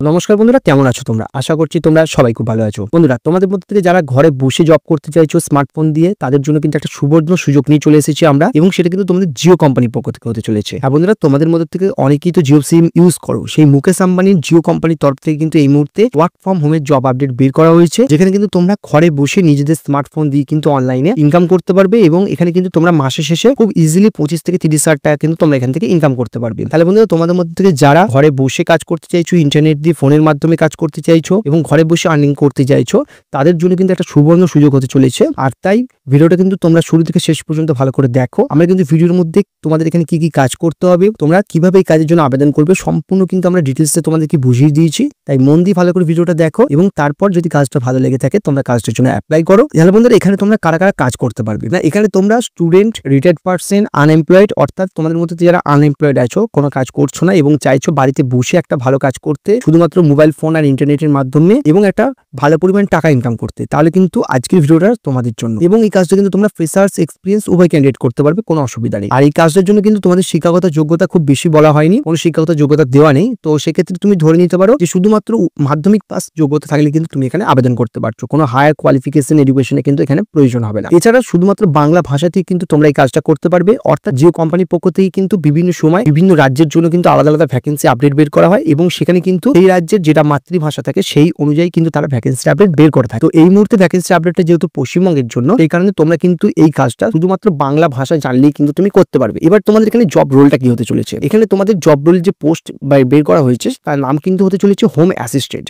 নমস্কার বন্ধুরা, কেমন আছো তোমরা? আশা করছি তোমরা সবাই খুব ভালো আছো। বন্ধুরা, তোমাদের মধ্যে থেকে যারা ঘরে বসে জব করতে চাইছো স্মার্টফোন দিয়ে, তাদের জন্য কিন্তু একটা সুবর্ণ সুযোগ নিয়ে চলে এসেছি আমরা, এবং সেটা কিন্তু তোমাদের জিও কোম্পানির পক্ষ থেকে হতে চলেছে। আর বন্ধুরা, তোমাদের মধ্যে থেকে অনেকেই তো জিও সিম ইউজ করো। সেই মুকেশ আম্বানির জিও কোম্পানির তরফ থেকে কিন্তু এই মুহূর্তে ওয়ার্ক ফ্রম হোমের জব আপডেট বের করা হয়েছে, যেখানে কিন্তু তোমরা ঘরে বসে নিজেদের স্মার্টফোন দিয়ে কিন্তু অনলাইনে ইনকাম করতে পারবে, এবং এখানে কিন্তু তোমরা মাসের শেষে খুব ইজিলি 25 থেকে 30 হাজার টাকা কিন্তু তোমরা এখান থেকে ইনকাম করতে পারবে। তাহলে বন্ধুরা, তোমাদের মধ্যে থেকে যারা ঘরে বসে কাজ করতে চাইছো, ইন্টারনেট দিয়ে ফোনের মাধ্যমে কাজ করতে চাইছো এবং ঘরে বসে আর্নিং করতে চাইছো, তাদের জন্য কিন্তু একটা সুবর্ণ সুযোগ হতে চলেছে। আর তাই ভিডিওটা কিন্তু তোমরা শুরু থেকে শেষ পর্যন্ত ভালো করে দেখো। আমরা কিন্তু ভিডিওর মধ্যে তোমাদের এখানে কি কি কাজ করতে হবে, তোমরা কিভাবে এই কাজের জন্য আবেদন করবে, সম্পূর্ণ কিন্তু আমরা ডিটেলসে তোমাদেরকে বুঝিয়ে দিয়েছি। তাই মন দিয়ে ভালো করে ভিডিওটা দেখো, এবং তারপর যদি কাজটা ভালো লেগে থাকে তোমরা কাজটার জন্য অ্যাপ্লাই করো। তাহলে বন্ধুরা, এখানে তোমরা কারা কারা কাজ করতে পারবে না, এখানে তোমরা স্টুডেন্ট, রিটায়ার্ড পার্সন, আনএমপ্লয়েড, অর্থাৎ তোমাদের মধ্যে যারা আনএমপ্লয়েড আছো, কোনো কাজ করছো না এবং চাইছো বাড়িতে বসে একটা ভালো কাজ করতে শুধুমাত্র মোবাইল ফোন আর ইন্টারনেটের মাধ্যমে, এবং একটা ভালো পরিমাণ টাকা ইনকাম করতে, তাহলে কিন্তু আজকের ভিডিওটা তোমাদের জন্য। এবং এই কাজটা কিন্তু তোমরা ফ্রেশার্স, এক্সপিরিয়েন্স উভয় ক্যান্ডিডেট করতে পারবে, কোনো অসুবিধা নেই। আর এই কাজটার জন্য কিন্তু তোমাদের শিক্ষাগত যোগ্যতা খুব বেশি বলা হয়নি, কোনো শিক্ষাগত যোগ্যতা দেওয়া নেই। তো সেক্ষেত্রে তুমি ধরে নিতে পারো যে শুধুমাত্র মাধ্যমিক পাস যোগ্যতা থাকলে কিন্তু তুমি এখানে আবেদন করতে পারছো, কোনো হায়ার কোয়ালিফিকেশন এডুকেশনে কিন্তু এখানে প্রয়োজন হবে না। এছাড়া শুধুমাত্র বাংলা ভাষাতেই কিন্তু তোমরা এই কাজটা করতে পারবে, অর্থাৎ জিও কোম্পানির পক্ষ থেকে কিন্তু বিভিন্ন সময় বিভিন্ন রাজ্যের জন্য কিন্তু আলাদা আলাদা ভ্যাকেন্সি আপডেট বের করা হয়, এবং সেখানে কিন্তু এই রাজ্যের যেটা মাতৃভাষা থাকে সেই অনুযায়ী কিন্তু তারা ভ্যাকেন্সি আপডেট বের করে থাকে। তো এই মুহূর্তে ভ্যাকেন্সি আপডেটটা যেহেতু পশ্চিমবঙ্গের জন্য, এই কারণে তোমরা কিন্তু এই কাজটা শুধুমাত্র বাংলা ভাষা জানলেই কিন্তু তুমি করতে পারবে। এবার তোমাদের এখানে জব রোলটা কি হতে চলেছে, এখানে তোমাদের জব রোল যে পোস্ট বের করা হয়েছে তার নাম কিন্তু হতে চলেছে হোম অ্যাসিস্ট্যান্ট।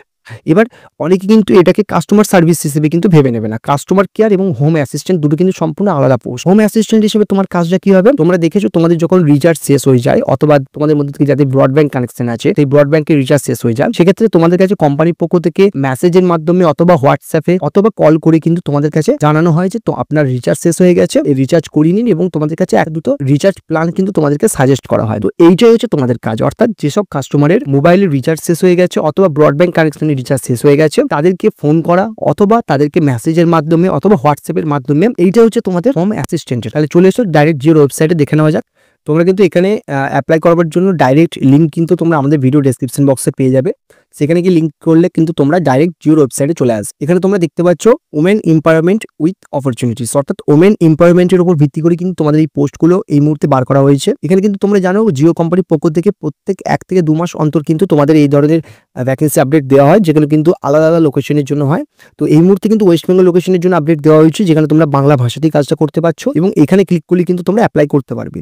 এবার অনেকে কিন্তু এটাকে কাস্টমার সার্ভিস হিসেবে কিন্তু ভেবে নেবে না। কাস্টমার কেয়ার এবং হোম অ্যাসিস্ট্যান্ট দুটো কিন্তু সম্পূর্ণ আলাদা পোস্ট। হোম অ্যাসিস্ট্যান্ট হিসেবে তোমার কাজটা কি হবে, তোমরা দেখেছো তোমাদের যখন রিচার্জ শেষ হয়ে যায়, অথবা তোমাদের মধ্যে থেকে যাদের ব্রডব্যান্ড কানেকশন আছে সেই ব্রডব্যান্ডের রিচার্জ শেষ হয়ে যায়, সেক্ষেত্রে তোমাদের কাছে কোম্পানির পক্ষ থেকে মেসেজের মাধ্যমে অথবা হোয়াটসঅ্যাপে অথবা কল করে কিন্তু তোমাদের কাছে জানানো হয় যে তো আপনার রিচার্জ শেষ হয়ে গেছে, এই রিচার্জ করিয়ে নিন, এবং তোমাদের কাছে এক দুটো রিচার্জ প্ল্যান কিন্তু তোমাদেরকে সাজেস্ট করা হয়। তো এইটাই হচ্ছে তোমাদের কাজ, অর্থাৎ যেসব কাস্টমারের মোবাইলের রিচার্জ শেষ হয়ে গেছে অথবা ব্রডব্যান্ড কানেকশনের রিচার্জ শেষ হয়ে গেছে, তাদেরকে ফোন করা অথবা তাদেরকে মেসেজের মাধ্যমে অথবা হোয়াটসঅ্যাপের মাধ্যমে, এইটা হচ্ছে তোমাদের হোম অ্যাসিস্ট্যান্ট। তাহলে চলে এসো ডাইরেক্ট জিওর ওয়েবসাইটে, দেখে নেওয়া যাক। তোমরা কিন্তু এখানে অ্যাপ্লাই করবার জন্য ডাইরেক্ট লিঙ্ক কিন্তু তোমরা আমাদের ভিডিও ডেসক্রিপশন বক্সে পেয়ে যাবে। সেখানে গিয়ে লিঙ্ক করলে কিন্তু তোমরা ডাইরেক্ট জিওর ওয়েবসাইটে চলে আসবে। এখানে তোমরা দেখতে পাচ্ছ ওমেন এম্পাওয়ারমেন্ট উইথ অপরচুনিটিস, অর্থাৎ ওমেন এম্পাওয়ারমেন্টের উপর ভিত্তি করে কিন্তু তোমাদের এই পোস্টগুলো এই মুহূর্তে বার করা হয়েছে। এখানে কিন্তু তোমরা জানো জিও কোম্পানির পক্ষ থেকে প্রত্যেক 1 থেকে 2 মাস অন্তর কিন্তু তোমাদের এই ধরনের ভ্যাকেন্সি আপডেট দেওয়া হয়, যেগুলো কিন্তু আলাদা আলাদা লোকেশনের জন্য হয়। তো এই মুহূর্তে কিন্তু ওয়েস্ট বেঙ্গল লোকেশনের জন্য আপডেট দেওয়া হয়েছে, যেখানে তোমরা বাংলা ভাষাতেই কাজটা করতে পারছো, এবং এখানে ক্লিক করলে কিন্তু তোমরা অ্যাপ্লাই করতে পারবে।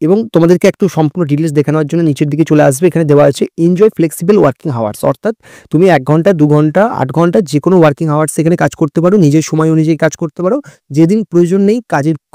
এবং তোমাদেরকে একটু সম্পূর্ণ ডিটেলস দেখানোর জন্য নিচের দিকে চলে আসবে। এখানে দেওয়া আছে এনজয় ফ্লেক্সিবল ওয়ার্কিং আওয়ার্স, অর্থাৎ তুমি 1 ঘন্টা, 2 ঘন্টা, 8 ঘন্টা যে কোনো ওয়ার্কিং আওয়ার্স এখানে কাজ করতে পারো, নিজের সময় অনুযায়ী কাজ করতে পারো। যেদিন প্রয়োজন নেই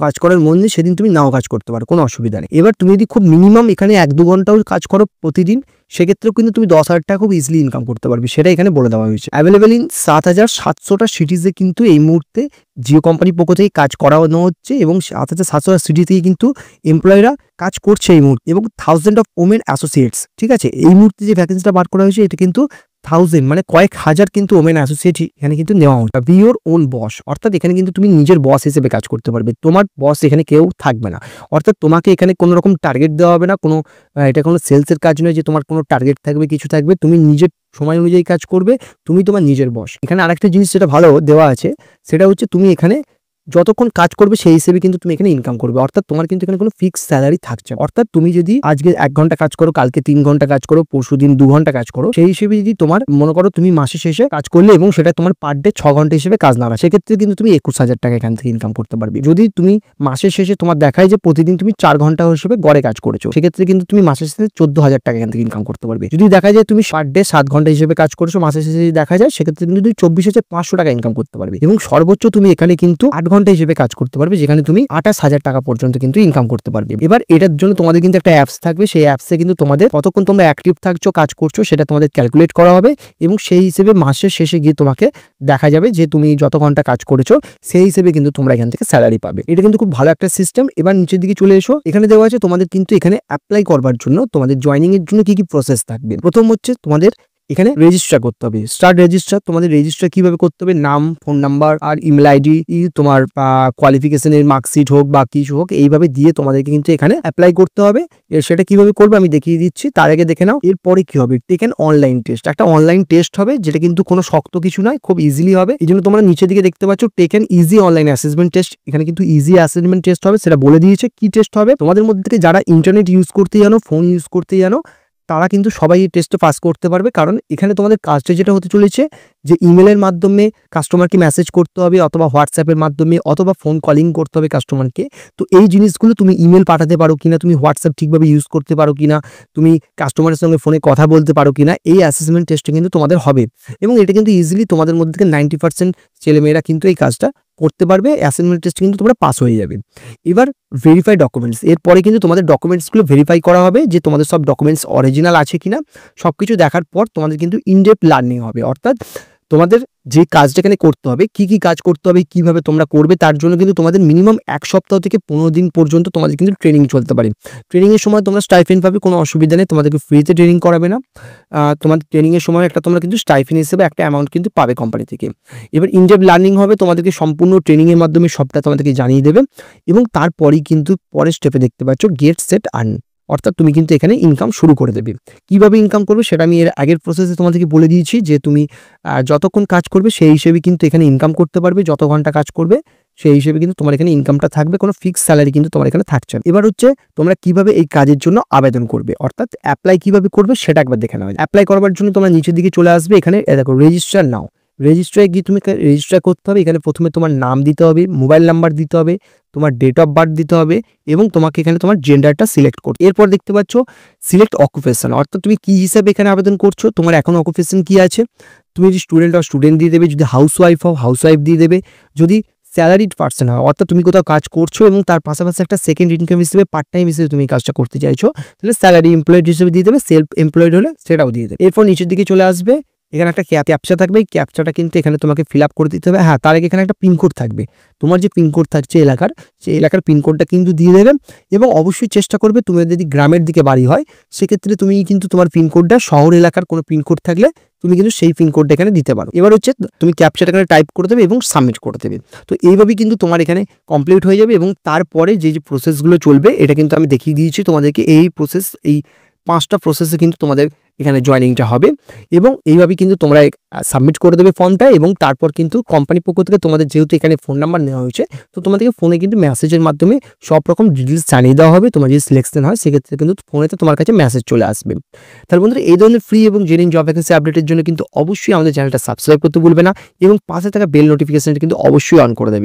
কাজ করার মন নেই, সেদিন তুমি নাও কাজ করতে পারো, কোনো অসুবিধা নেই। এবার তুমি যদি খুব মিনিমাম এখানে 1-2 ঘন্টাও কাজ করো প্রতিদিন, সেক্ষেত্রেও কিন্তু তুমি 10,000 টাকা খুব ইজিলি ইনকাম করতে পারবে, সেটা এখানে বলে দেওয়া হয়েছে। অ্যাভেলেবেল ইন 7,700টা সিটিজে কিন্তু এই মুহূর্তে জিও কোম্পানির পক্ষ থেকে কাজ করানো হচ্ছে, এবং 7,700টা সিটিতেই কিন্তু এমপ্লয়িরা কাজ করছে এই মুহূর্তে, এবং 1000 অফ ওমেন অ্যাসোসিয়েটস। ঠিক আছে, এই মুহূর্তে যে ভ্যাকেন্সিটা বার করা হয়েছে এটা কিন্তু 1000 মানে কয়েক হাজার কিন্তু ওমেন অ্যাসোসিয়েট এখানে কিন্তু নেওয়া হচ্ছে। বি ইওর ওন বস, অর্থাৎ এখানে কিন্তু তুমি নিজের বস হিসেবে কাজ করতে পারবে, তোমার বস এখানে কেউ থাকবে না। অর্থাৎ তোমাকে এখানে কোনো রকম টার্গেট দেওয়া হবে না, কোনো এটা কোনো সেলসের কাজ নয় যে তোমার কোনো টার্গেট থাকবে, কিছু থাকবে। তুমি নিজের সময় অনুযায়ী কাজ করবে, তুমি তোমার নিজের বস। এখানে আরেকটা জিনিস যেটা ভালো দেওয়া আছে, সেটা হচ্ছে তুমি এখানে যতক্ষণ কাজ করবে সেই হিসেবে কিন্তু তুমি এখানে ইনকাম করবে, অর্থাৎ তোমার কিন্তু এখানে কোনো ফিক্স স্যালারি থাকছে না। অর্থাৎ তুমি যদি আজকে 1 ঘন্টা কাজ করো, কালকে 3 ঘন্টা কাজ করো, পরশুদিন 2 ঘন্টা কাজ করো, সেই হিসেবে যদি তোমার মনে করো তুমি মাসে শেষে কাজ করলে এবং সেটা তোমার পার ডে 6 ঘন্টা হিসেবে কাজ না হয়, সেক্ষেত্রে কিন্তু তুমি 21,000 টাকা এখান থেকে ইনকাম করতে পারবে। যদি তুমি মাসের শেষে তোমার দেখায় যে প্রতিদিন তুমি 4 ঘন্টা হিসেবে গড়ে কাজ করেছো, সেক্ষেত্রে কিন্তু তুমি মাসের শেষে 14,000 টাকা এখান থেকে ইনকাম করতে পারবে। যদি দেখা যায় তুমি পার ডে 7 ঘন্টা হিসেবে কাজ করেছো, মাসের শেষে যদি দেখা যায়, সেক্ষেত্রে কিন্তু তুমি 24,500 টাকা ইনকাম করতে পারবে, এবং সর্বোচ্চ তুমি এখানে কিন্তু 8 ঘন্টা হিসেবে কাজ করতে পারবে, যেখানে তুমি 28,000 টাকা পর্যন্ত কিন্তু ইনকাম করতে পারবে। এবার এটার জন্য তোমাদের কিন্তু একটা অ্যাপস থাকবে, সেই অ্যাপসে কিন্তু তোমাদের কতক্ষণ তোমরা অ্যাক্টিভ থাকছো, কাজ করছো, সেটা তোমাদের ক্যালকুলেট করা হবে, এবং সেই হিসেবে মাসের শেষে গিয়ে তোমাকে দেখা যাবে যে তুমি যত ঘন্টা কাজ করেছো সেই হিসেবে কিন্তু তোমরা এখান থেকে স্যালারি পাবে। এটা কিন্তু খুব ভালো একটা সিস্টেম। এবার নিচের দিকে চলে এসো, এখানে দেওয়া আছে তোমাদের কিন্তু এখানে অ্যাপ্লাই করবার জন্য তোমাদের জয়েনিং এর জন্য কি কি প্রসেস থাকবে। প্রথম হচ্ছে তোমাদের এখানে রেজিস্টার করতে হবে। স্টার্ট রেজিস্টার, তোমাদের রেজিস্টার কিভাবে করতে হবে, নাম, ফোন নাম্বার আর ইমেল আইডি, তোমার কোয়ালিফিকেশনের মার্কশিট হোক বা কিছু হোক, এইভাবে দিয়ে তোমাদেরকে কিন্তু এখানে অ্যাপ্লাই করতে হবে। সেটা কিভাবে করবে আমি দেখিয়ে দিচ্ছি, তার আগে দেখে নাও। এরপরে কি হবে, টেকেন অনলাইন টেস্ট, একটা অনলাইন টেস্ট হবে, যেটা কিন্তু কোনো শক্ত কিছু নয়, খুব ইজিলি হবে। এই জন্য তোমরা নিচের দিকে দেখতে পাচ্ছ taken easy online assessment test. এখানে কিন্তু ইজি অ্যাসেসমেন্ট টেস্ট হবে, সেটা বলে দিয়েছে কি টেস্ট হবে। তোমাদের মধ্যে থেকে যারা ইন্টারনেট ইউজ করতে জানো, ফোন ইউজ করতে জানো, তারা কিন্তু সবাই এই টেস্টে পাস করতে পারবে। কারণ এখানে তোমাদের কাজটা যেটা হতে চলেছে, যে ইমেলের মাধ্যমে কাস্টমারকে মেসেজ করতে হবে, অথবা হোয়াটসঅ্যাপের মাধ্যমে, অথবা ফোন কলিং করতে হবে কাস্টমারকে। তো এই জিনিসগুলো তুমি ইমেল পাঠাতে পারো কিনা, তুমি হোয়াটসঅ্যাপ ঠিকভাবে ইউজ করতে পারো কিনা, তুমি কাস্টমারের সঙ্গে ফোনে কথা বলতে পারো কিনা, এই অ্যাসেসমেন্ট টেস্টে কিন্তু তোমাদের হবে। এবং এটা কিন্তু ইজিলি তোমাদের মধ্যে থেকে 90% ছেলেমেয়েরা কিন্তু এই কাজটা করতে পারবে। অ্যাসেসমেন্ট টেস্ট কিন্তু তোমরা পাস হয়ে যাবে। এবার ভেরিফাই ডকুমেন্টস, এরপরে কিন্তু তোমাদের ডকুমেন্টসগুলো ভেরিফাই করা হবে, যে তোমাদের সব ডকুমেন্টস অরিজিনাল আছে কিনা। সবকিছু দেখার পর তোমাদের কিন্তু ইনডেপথ লার্নিং হবে, অর্থাৎ তোমাদের যে কাজটা এখানে করতে হবে, কি কি কাজ করতে হবে, কিভাবে তোমরা করবে, তার জন্য কিন্তু তোমাদের মিনিমাম 1 সপ্তাহ থেকে 15 দিন পর্যন্ত তোমাদের কিন্তু ট্রেনিং চলতে পারে। ট্রেনিংয়ের সময় তোমরা স্টাইফেন্ড পাবে, কোনো অসুবিধা নেই, তোমাদেরকে ফ্রিতে ট্রেনিং করাবে না। তোমাদের ট্রেনিংয়ের সময় একটা তোমরা কিন্তু স্টাইফেন্ড হিসেবে একটা অ্যামাউন্ট কিন্তু পাবে কোম্পানি থেকে। এবার ইনডেপথ লার্নিং হবে, তোমাদেরকে সম্পূর্ণ ট্রেনিংয়ের মাধ্যমে সবটা তোমাদেরকে জানিয়ে দেবে। এবং তারপরেই কিন্তু পরের স্টেপে দেখতে পাচ্ছ গেট সেট আর্ন, অর্থাৎ তুমি কিন্তু এখানে ইনকাম শুরু করে দেবে। কিভাবে ইনকাম করবে সেটা আমি এর আগের প্রসেসে তোমাদেরকে বলে দিয়েছি, যে তুমি যতক্ষণ কাজ করবে সেই হিসেবে কিন্তু এখানে ইনকাম করতে পারবে। যত ঘন্টা কাজ করবে সেই হিসেবে কিন্তু তোমার এখানে ইনকামটা থাকবে, কোনো ফিক্স স্যালারি কিন্তু তোমার এখানে থাকছে না। এবার হচ্ছে তোমরা কিভাবে এই কাজের জন্য আবেদন করবে, অর্থাৎ অ্যাপ্লাই কিভাবে করবে সেটা একবার দেখে নাও। অ্যাপ্লাই করবার জন্য তোমরা নিচের দিকে চলে আসবে, এখানে দেখো রেজিস্টার নাও। রেজিস্টারে গিয়ে তুমি রেজিস্টার করতে হবে। এখানে প্রথমে তোমার নাম দিতে হবে, মোবাইল নাম্বার দিতে হবে, তোমার ডেট অফ বার্থ দিতে হবে, এবং তোমাকে এখানে তোমার জেন্ডারটা সিলেক্ট করতে। এরপর দেখতে পাচ্ছ সিলেক্ট অকুপেশন, অর্থাৎ তুমি কি হিসাবে এখানে আবেদন করছো, তোমার এখন অকুপেশন কি আছে। তুমি যদি স্টুডেন্ট হও স্টুডেন্ট দিয়ে দেবে, যদি হাউসওয়াইফ হও হাউসওয়াইফ দিয়ে দেবে, যদি স্যালারিড পার্সন হয়, অর্থাৎ তুমি কোথাও কাজ করছো এবং তার পাশাপাশি একটা সেকেন্ড ইনকাম হিসেবে পার্ট টাইম হিসেবে তুমি কাজটা করতে চাইছো, তাহলে স্যালারি এমপ্লয়েড হিসেবে দিয়ে দেবে। সেলফ এমপ্লয়েড হলে সেটাও দিয়ে দেবে। এরপর নিচের দিকে চলে আসবে, এখানে একটা ক্যাপচা থাকবে, এই ক্যাপচাটা কিন্তু এখানে তোমাকে ফিল আপ করে দিতে হবে। হ্যাঁ, তার আগে এখানে একটা পিনকোড থাকবে, তোমার যে পিনকোড থাকছে এলাকার, সেই এলাকার পিনকোডটা কিন্তু দিয়ে দেবে। এবং অবশ্যই চেষ্টা করবে, তুমি যদি গ্রামের দিকে বাড়ি হয় সেক্ষেত্রে তুমি কিন্তু তোমার পিনকোডটা, শহর এলাকার কোনো পিনকোড থাকলে তুমি কিন্তু সেই পিনকোডটা এখানে দিতে পারো। এবার হচ্ছে তুমি ক্যাপচাটা এখানে টাইপ করে দেবে এবং সাবমিট করে দেবে। তো এইভাবেই কিন্তু তোমার এখানে কমপ্লিট হয়ে যাবে। এবং তারপরে যে যে প্রসেসগুলো চলবে এটা কিন্তু আমি দেখিয়ে দিয়েছি তোমাদেরকে। এই প্রসেস, এই 5টা প্রসেসে কিন্তু তোমাদের এখানে জয়েনিংটা হবে। এবং এইভাবেই কিন্তু তোমরা সাবমিট করে দেবে ফর্মটা। এবং তারপর কিন্তু কোম্পানির পক্ষ থেকে তোমাদের যেহেতু এখানে ফোন নাম্বার নেওয়া হয়েছে, তো তোমাদেরকে ফোনে কিন্তু মেসেজের মাধ্যমে সব রকম ডিটেলস জানিয়ে দেওয়া হবে। তোমার যদি সিলেকশন হয় সেক্ষেত্রে কিন্তু ফোনেতে তোমার কাছে মেসেজ চলে আসবে। তাহলে বন্ধুরা, এই ধরনের ফ্রি এবং জেনুইন জব ভ্যাকেন্সি আপডেটের জন্য কিন্তু অবশ্যই আমাদের চ্যানেলটা সাবস্ক্রাইব করতে ভুলবে না, এবং পাশে থাকা বেল নোটিফিকেশনটা কিন্তু অবশ্যই অন করে দেবে।